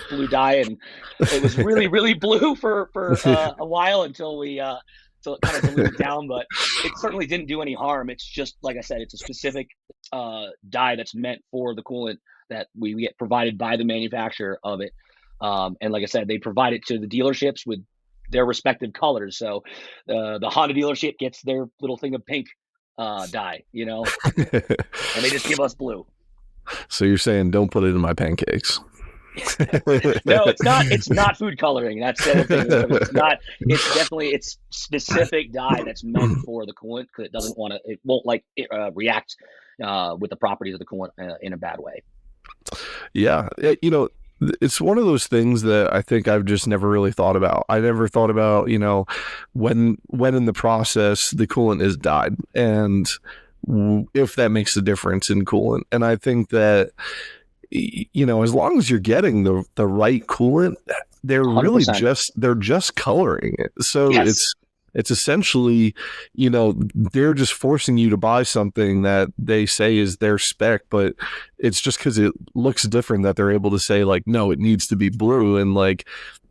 blue dye, and it was really, really blue for a while until it kind of diluted down. But it certainly didn't do any harm. It's just, like I said, it's a specific dye that's meant for the coolant that we get provided by the manufacturer of it. And like I said, they provide it to the dealerships with their respective colors. So the Honda dealership gets their little thing of pink. dye, and they just give us blue. So you're saying don't put it in my pancakes? No, it's not. It's not food coloring. That's the other thing. It's not. It's definitely it's specific dye that's meant for the coolant because it doesn't want to. It won't react with the properties of the coolant in a bad way. Yeah, it's one of those things that I think I've just never really thought about. I never thought about, when in the process the coolant is dyed and if that makes a difference in coolant. And I think that, as long as you're getting the right coolant, they're 100%. really they're just coloring it. So Yes. it's essentially, they're just forcing you to buy something that they say is their spec, but it's just because it looks different that they're able to say like, no, it needs to be blue. And like,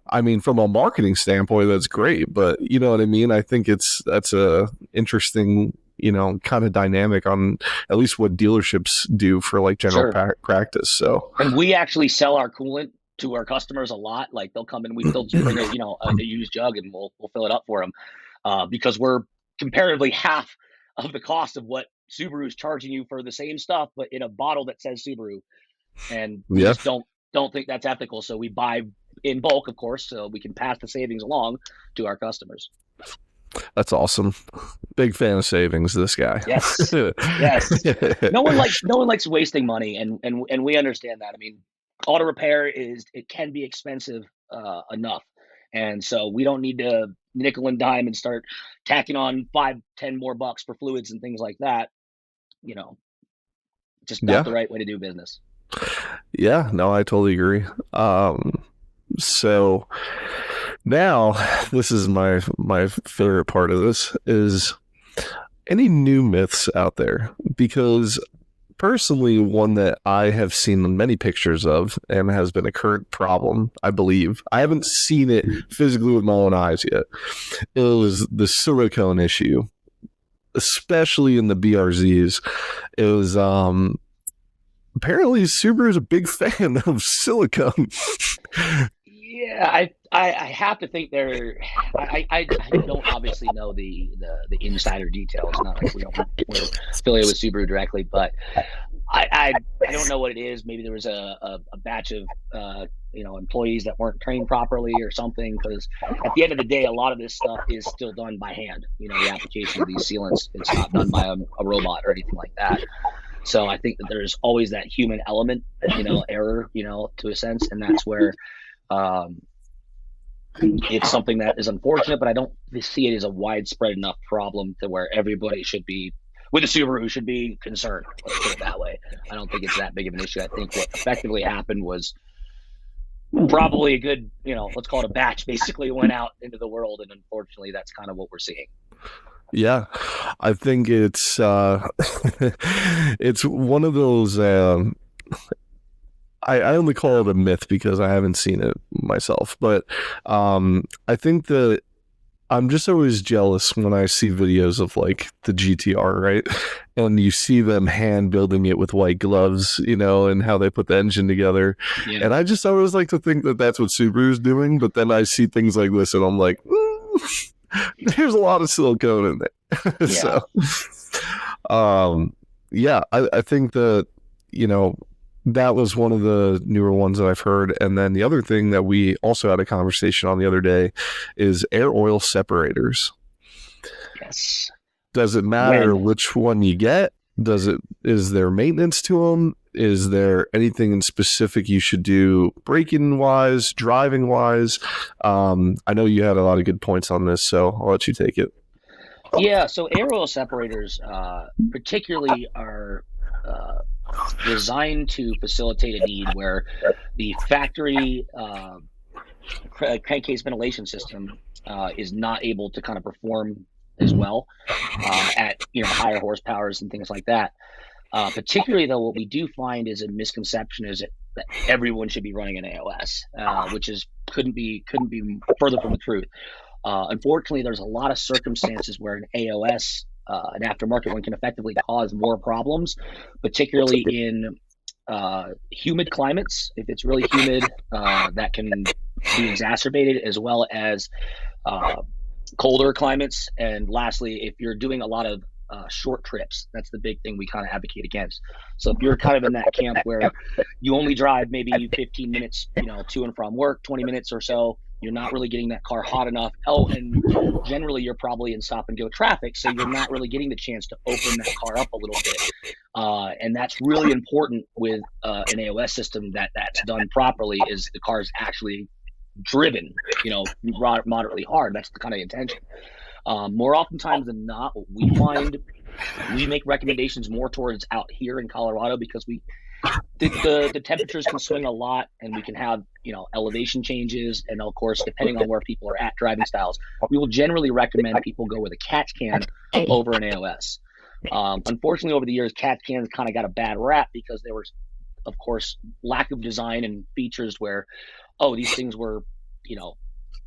I mean, from a marketing standpoint, that's great, but you know what I mean? I think that's a interesting, kind of dynamic on at least what dealerships do for like general Sure. practice. So, And we actually sell our coolant to our customers a lot. Like they'll come in, they'll just bring a used jug, and we'll fill it up for them because we're comparatively half of the cost of what Subaru is charging you for the same stuff, but in a bottle that says Subaru. And we yeah, just don't think that's ethical. So we buy in bulk, of course, so we can pass the savings along to our customers. that's awesome. Big fan of savings, this guy. Yes, yes. No one likes wasting money, and we understand that. I mean, auto repair it can be expensive enough, and so we don't need to nickel and dime and start tacking on 5, 10 more bucks for fluids and things like that. You know, just not Yeah. the right way to do business. Yeah, no, I totally agree. So now this is my favorite part of this is any new myths out there, because personally one that I have seen many pictures of and has been a current problem, I believe. I haven't seen it physically with my own eyes yet. It was the silicone issue, especially in the BRZs. It was apparently Subaru is a big fan of silicone. Yeah, I have to think they're. I don't obviously know the insider details. Not like we're affiliated with Subaru directly, but I don't know what it is. Maybe there was a batch of employees that weren't trained properly or something. Because at the end of the day, a lot of this stuff is still done by hand. The application of these sealants, it's not done by a robot or anything like that. So I think that there's always that human element, error, to a sense, and that's where it's something that is unfortunate, but I don't see it as a widespread enough problem to where everybody should be with a Subaru should be concerned. Let's put it that way. I don't think it's that big of an issue. I think what effectively happened was probably a good, let's call it a batch, basically went out into the world, and unfortunately, that's kind of what we're seeing. Yeah, I think it's it's one of those. I only call it a myth because I haven't seen it myself, but I think that I'm just always jealous when I see videos of like the GTR, right? And you see them hand building it with white gloves, and how they put the engine together. Yeah. And I just always like to think that that's what Subaru's doing, but then I see things like this and I'm like, there's a lot of silicone in there. Yeah. So, I think that, that was one of the newer ones that I've heard. And then the other thing that we also had a conversation on the other day is air oil separators. Yes. Does it matter which one you get? Is there maintenance to them? Is there anything in specific you should do braking wise, driving wise? I know you had a lot of good points on this, so I'll let you take it. Yeah, so air oil separators particularly are designed to facilitate a need where the factory crankcase ventilation system is not able to kind of perform as well at higher horsepowers and things like that. Particularly though, what we do find is a misconception is that everyone should be running an AOS, which couldn't be further from the truth. Unfortunately, there's a lot of circumstances where an AOS, an aftermarket one, can effectively cause more problems, particularly in humid climates. If it's really humid, that can be exacerbated, as well as colder climates. And lastly, if you're doing a lot of short trips. That's the big thing we kind of advocate against. So if you're kind of in that camp where you only drive maybe 15 minutes, to and from work, 20 minutes or so, you're not really getting that car hot enough. Oh, and generally you're probably in stop and go traffic, so you're not really getting the chance to open that car up a little bit. And that's really important with an AOS system that's done properly, is the car is actually driven, moderately hard. That's the kind of intention. More oftentimes than not, what we find, we make recommendations more towards out here in Colorado, because the temperatures can swing a lot, and we can have elevation changes, and of course, depending on where people are at, driving styles, we will generally recommend people go with a catch can over an AOS. Unfortunately, over the years, catch cans kind of got a bad rap because there was, of course, lack of design and features where, these things were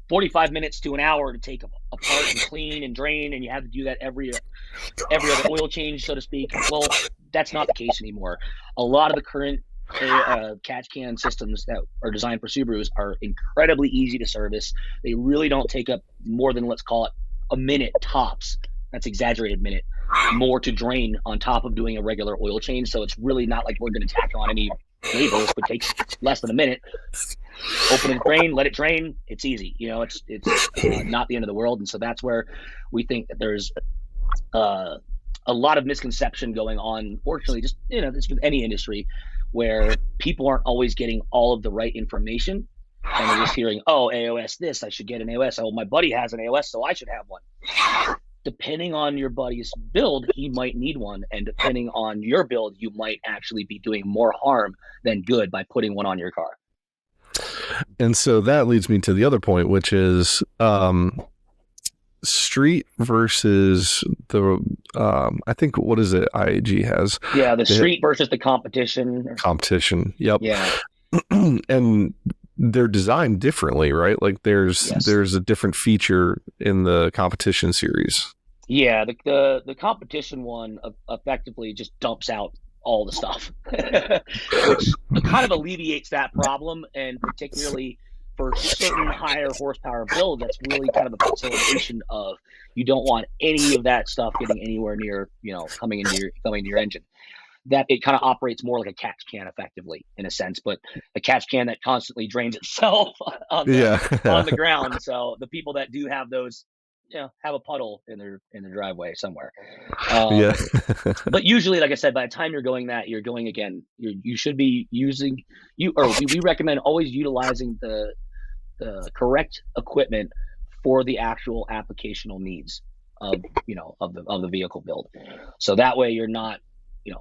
45 minutes to an hour to take apart and clean and drain, and you have to do that every other oil change, so to speak. Well, that's not the case anymore. A lot of the current catch can systems that are designed for Subarus are incredibly easy to service. They really don't take up more than, let's call it, a minute tops. That's exaggerated minute, more to drain on top of doing a regular oil change. So it's really not like we're going to tack on any labor, but takes less than a minute. Open and drain, let it drain. It's easy. It's not the end of the world. And so that's where we think that there's a lot of misconception going on. Fortunately, just this with any industry, where people aren't always getting all of the right information, and they're just hearing, AOS this, I should get an AOS. Oh, my buddy has an AOS, so I should have one. Depending on your buddy's build, he might need one, and depending on your build, you might actually be doing more harm than good by putting one on your car. And so that leads me to the other point, which is street versus the I think, what is it, IAG has? Yeah, the street versus the competition. Competition. Yep. Yeah. And they're designed differently, right? Like there's a different feature in the competition series. Yeah, the competition one effectively just dumps out all the stuff, which kind of alleviates that problem, and particularly for certain higher horsepower builds, that's really kind of a facilitation of, you don't want any of that stuff getting anywhere near, coming into your engine. That it kind of operates more like a catch can effectively, in a sense, but a catch can that constantly drains itself on the ground. So the people that do have those, have a puddle in their driveway somewhere. But usually, like I said, by the time you're going again, you should be using we recommend always utilizing the correct equipment for the actual applicational needs of the vehicle build. So that way you're not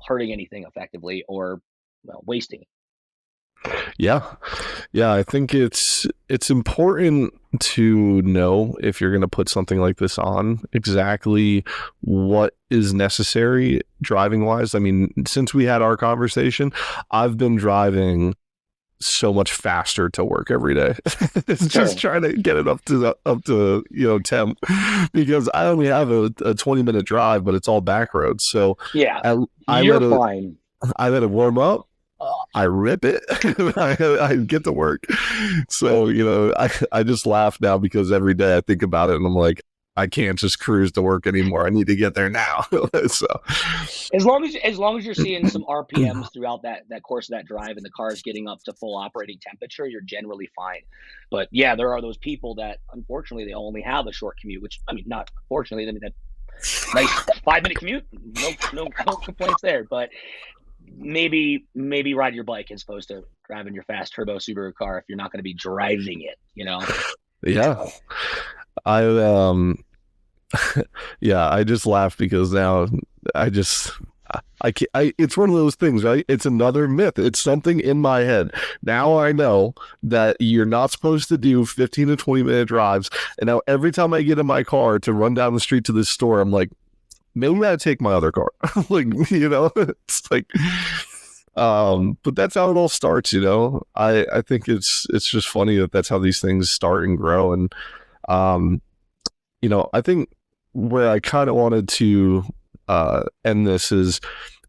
hurting anything effectively or wasting. Yeah. I think it's important to know, if you're going to put something like this on, exactly what is necessary driving wise. I mean, since we had our conversation, I've been driving so much faster to work every day. It's just trying to get it up to temp, because I only have a 20-minute drive, but it's all back roads. So you're fine. I let it warm up. I rip it. I get to work. So, I just laugh now, because every day I think about it and I'm like, I can't just cruise to work anymore. I need to get there now. So as long as you're seeing some RPMs throughout that course of that drive, and the car is getting up to full operating temperature, you're generally fine. But yeah, there are those people that unfortunately they only have a short commute, which, I mean, not fortunately, I mean, that nice 5-minute commute, no complaints there. But maybe ride your bike as opposed to driving your fast turbo Subaru car if you're not going to be driving it, Yeah. I just laugh because now it's one of those things, right? It's another myth. It's something in my head. Now I know that you're not supposed to do 15 to 20-minute drives. And now every time I get in my car to run down the street to this store, I'm like, maybe I gotta take my other car. Like, it's like, but that's how it all starts, I think it's just funny that that's how these things start and grow. And, I think where I kind of wanted to end this is,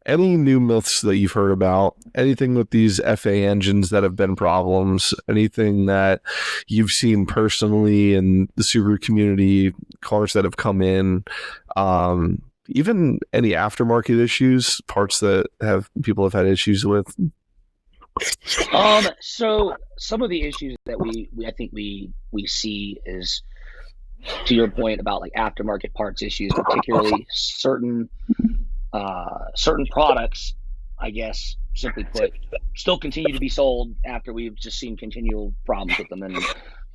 any new myths that you've heard about, anything with these FA engines that have been problems, anything that you've seen personally in the Subaru community, cars that have come in, even any aftermarket issues, parts that people have had issues with. So some of the issues that we I think we see is, to your point about like aftermarket parts issues, particularly certain products, I guess, simply put, still continue to be sold after we've just seen continual problems with them. And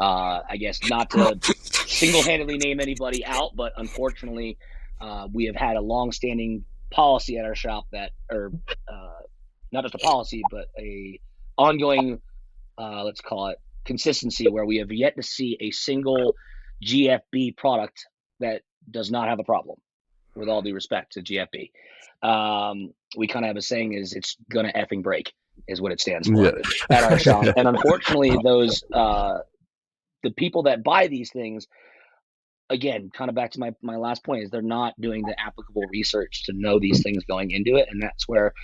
I guess not to single-handedly name anybody out, but unfortunately, we have had a long-standing policy at our shop that, or not just a policy, but a ongoing, let's call it consistency, where we have yet to see a single GFB product that does not have a problem. With all due respect to GFB, we kind of have a saying: is it's gonna effing break, is what it stands for Yeah. at our shop. And unfortunately, those the people that buy these things, again, kind of back to my last point, is they're not doing the applicable research to know these things going into it. And that's where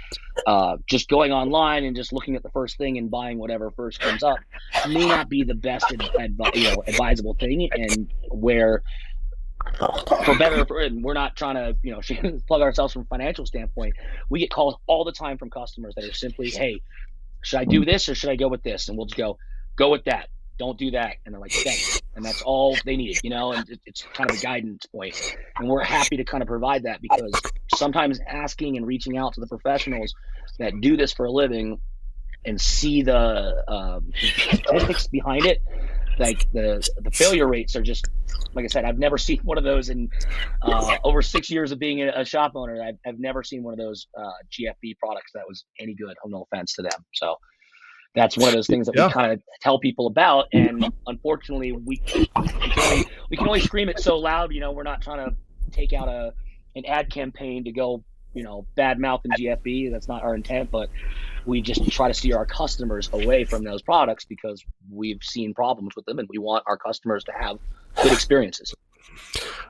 just going online and just looking at the first thing and buying whatever first comes up may not be the best advisable thing. And where, for better, and we're not trying to plug ourselves from a financial standpoint, we get calls all the time from customers that are simply, hey, should I do this or should I go with this? And we'll just go with that, don't do that. And they're like, thanks. And that's all they need, and it's kind of a guidance point. And we're happy to kind of provide that, because sometimes asking and reaching out to the professionals that do this for a living and see the statistics behind it, like the failure rates are just, like I said, I've never seen one of those in over 6 years of being a shop owner. I've never seen one of those GFB products that was any good. No offense to them. So that's one of those things that we kind of tell people about. And unfortunately, we can only scream it so loud. We're not trying to take out an ad campaign to go, bad mouthing GFB. That's not our intent, but we just try to steer our customers away from those products because we've seen problems with them and we want our customers to have good experiences.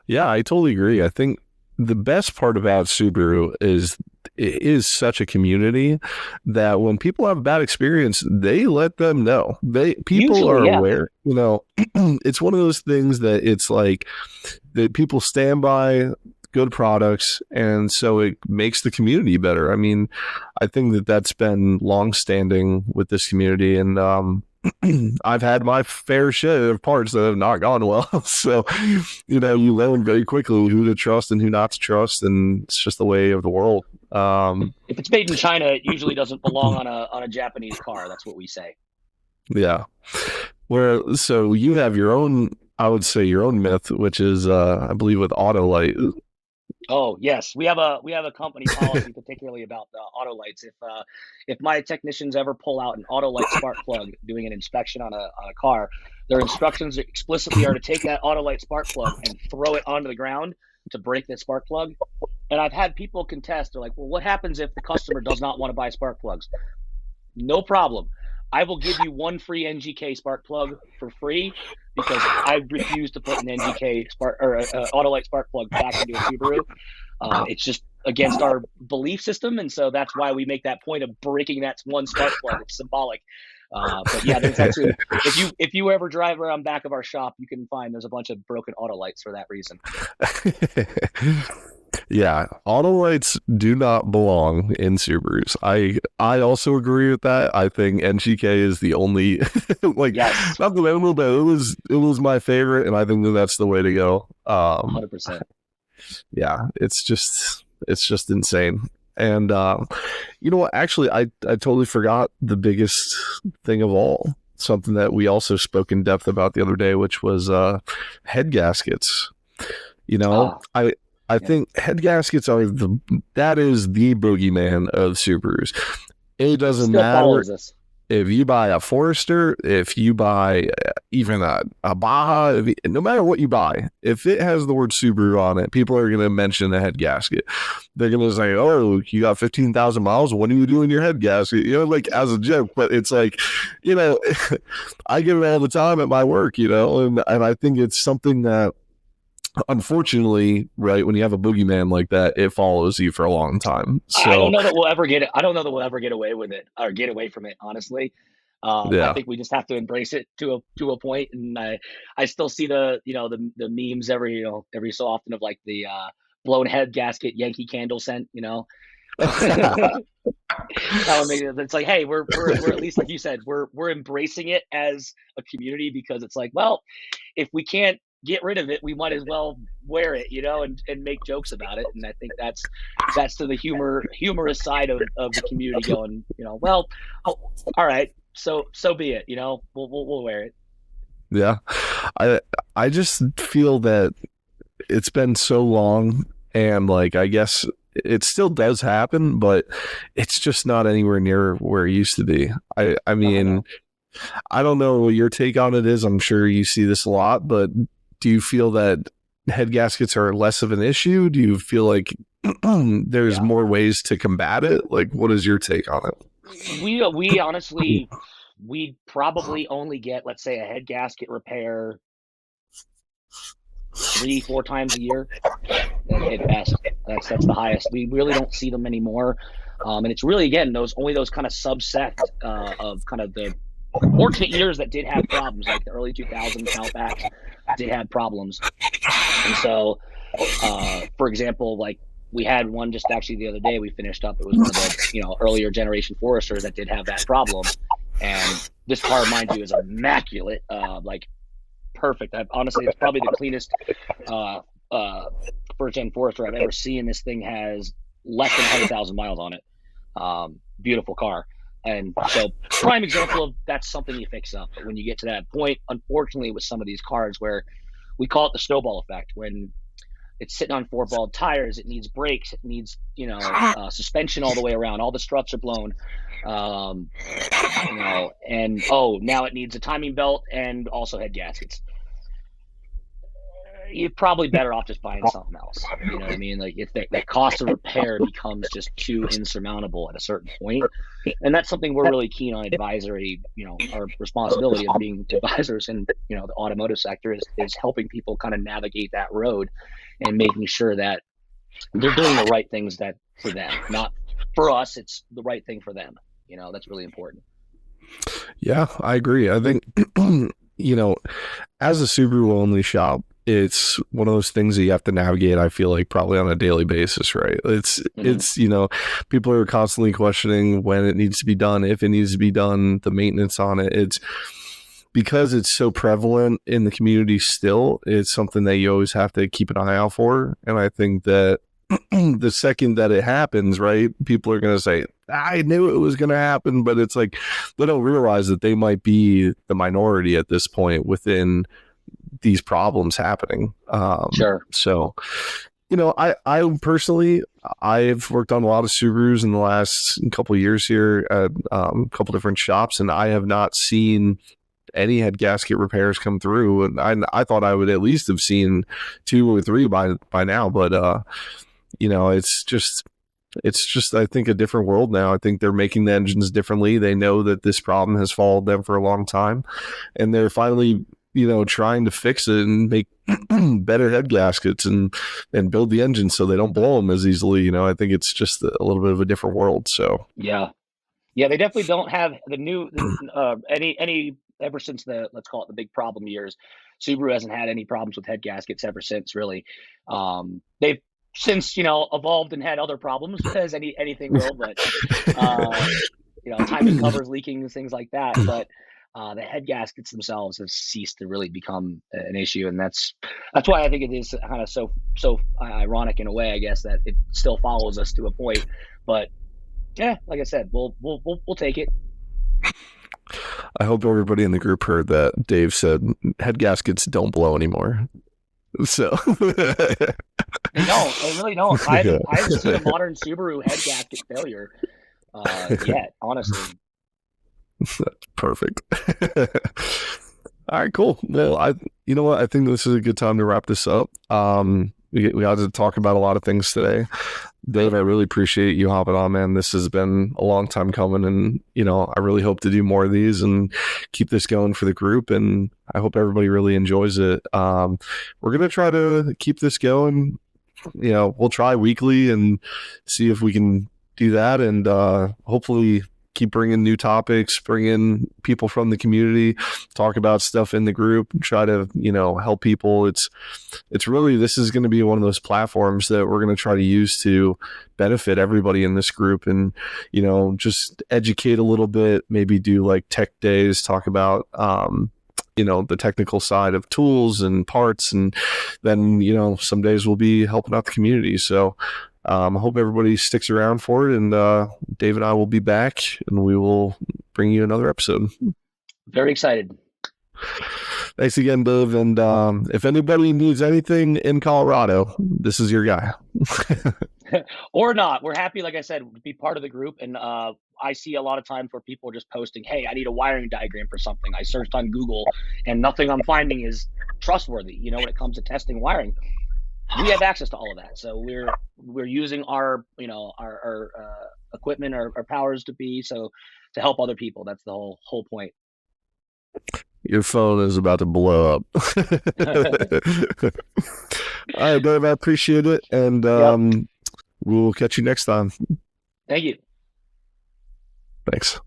Yeah, I totally agree. I think the best part about Subaru is it is such a community that when people have a bad experience, they let them know. People usually are aware. It's one of those things that it's like that people stand by good products, and so it makes the community better. I mean, I think that that's been long-standing with this community, and I've had my fair share of parts that have not gone well. So, you learn very quickly who to trust and who not to trust, and it's just the way of the world. If it's made in China, it usually doesn't belong on a Japanese car. That's what we say. Yeah. So you have your own, I would say, your own myth, which is, I believe, with Autolite. Oh yes, we have a company policy, particularly about the auto lights. If my technicians ever pull out an Autolite spark plug doing an inspection on a car, their instructions explicitly are to take that Autolite spark plug and throw it onto the ground to break that spark plug. And I've had people contest. They're like, well, what happens if the customer does not want to buy spark plugs? No problem. I will give you one free NGK spark plug for free, because I refuse to put an NGK spark or Autolite spark plug back into a Subaru. It's just against our belief system, and so that's why we make that point of breaking that one spark plug. It's symbolic. But yeah, there's actually, if you ever drive around back of our shop, you can find there's a bunch of broken Autolites for that reason. Yeah, Autolites do not belong in Subarus. I also agree with that. I think NGK is the only yes. Not the only, but it was my favorite, and I think that's the way to go. 100%. Yeah, it's just insane. And you know what? Actually, I totally forgot the biggest thing of all. Something that we also spoke in depth about the other day, which was head gaskets. I think head gaskets are that is the boogeyman of Subarus. It doesn't matter if you buy a Forester, if you buy even a Baja, no matter what you buy, if it has the word Subaru on it, people are going to mention the head gasket. They're going to say, oh, you got 15,000 miles. What are you doing your head gasket? Like as a joke, but it's like, I get it all the time at my work, and I think it's something that, unfortunately, right, when you have a boogeyman like that, it follows you for a long time. So I don't know that we'll ever get it. I don't know that we'll ever get away with it or get away from it, honestly. I think we just have to embrace it to a point. And I still see the memes every so often of like the blown head gasket, Yankee Candle scent, you know. That would make it. It's like, hey, we're at least, like you said, we're embracing it as a community, because it's like, well, if we can't get rid of it, we might as well wear it, you know, and make jokes about it. And I think that's to the humorous side of the community, going, you know, well, oh, all right, so be it, you know, we'll wear it. Yeah. I I just feel that it's been so long, and like I guess it still does happen, but it's just not anywhere near where it used to be. I I mean, know. I don't know what your take on it is. I'm sure you see this a lot, but do you feel that head gaskets are less of an issue? Do you feel like there's Yeah. more ways to combat it? Like, what is your take on it? We honestly, we probably only get, let's say, a head gasket repair 3 4 times a year at best. That's the highest. We really don't see them anymore, and it's really, again, those kind of subset of kind of the fortunate years that did have problems, like the early 2000s Outbacks did have problems. And so, for example, like we had one just actually the other day we finished up. It was one of the, earlier generation Foresters that did have that problem, and this car, mind you, is immaculate, like perfect. Honestly, it's probably the cleanest uh, uh, first gen Forester I've ever seen. This thing has less than 100,000 miles on it. Beautiful car. And so, prime example of that's something you fix up. But when you get to that point, unfortunately, with some of these cars, where we call it the snowball effect, when it's sitting on 4 bald tires, it needs brakes, it needs, suspension all the way around, all the struts are blown, um, and oh, now it needs a timing belt and also head gaskets. You're probably better off just buying something else. You know what I mean? Like, if that cost of repair becomes just too insurmountable at a certain point, and that's something we're really keen on advisory. Our responsibility of being advisors in the automotive sector is helping people kind of navigate that road, and making sure that they're doing the right things that for them, not for us. It's the right thing for them. That's really important. Yeah, I agree. I think, as a Subaru only shop, it's one of those things that you have to navigate, I feel like, probably on a daily basis, right? Hmm. It's, people are constantly questioning when it needs to be done, if it needs to be done, the maintenance on it. It's because it's so prevalent in the community still, it's something that you always have to keep an eye out for. And I think that the second that it happens, right, people are going to say, I knew it was going to happen, but it's like they don't realize that they might be the minority at this point within these problems happening. Sure. So, I personally, I've worked on a lot of Subarus in the last couple of years here at a couple different shops, and I have not seen any head gasket repairs come through. And I thought I would at least have seen 2 or 3 by now, but it's just I think a different world now. I think they're making the engines differently. They know that this problem has followed them for a long time, and they're finally trying to fix it and make better head gaskets and build the engine so they don't blow them as easily. I think it's just a little bit of a different world. So Yeah. Yeah, they definitely don't have the new any ever since the, let's call it, the big problem years. Subaru hasn't had any problems with head gaskets ever since, really. They've since evolved and had other problems as anything will, but uh, timing covers leaking and things like that. But the head gaskets themselves have ceased to really become an issue, and that's why I think it is kind of so ironic in a way, I guess, that it still follows us to a point. But yeah, like I said, we'll take it. I hope everybody in the group heard that Dave said head gaskets don't blow anymore. So They don't. They really don't. I haven't seen a modern Subaru head gasket failure yet, honestly. perfect. All right, cool. Well, you know what? I think this is a good time to wrap this up. We got to talk about a lot of things today. Dave, I really appreciate you hopping on, man. This has been a long time coming, and I really hope to do more of these and keep this going for the group. And I hope everybody really enjoys it. We're gonna try to keep this going. We'll try weekly and see if we can do that, and hopefully keep bringing new topics, bring in people from the community, talk about stuff in the group, try to, help people. It's really, this is going to be one of those platforms that we're going to try to use to benefit everybody in this group, and, just educate a little bit, maybe do like tech days, talk about, the technical side of tools and parts. And then, some days we'll be helping out the community. So I hope everybody sticks around for it. And Dave and I will be back, and we will bring you another episode. Very excited. Thanks again, Dave. And if anybody needs anything in Colorado, this is your guy. Or not. We're happy, like I said, to be part of the group. And I see a lot of times where people are just posting, hey, I need a wiring diagram for something. I searched on Google and nothing I'm finding is trustworthy, when it comes to testing wiring. We have access to all of that. So we're using our equipment, our powers to help other people. That's the whole point. Your phone is about to blow up. All right, Dave, I appreciate it. And we'll catch you next time. Thank you. Thanks.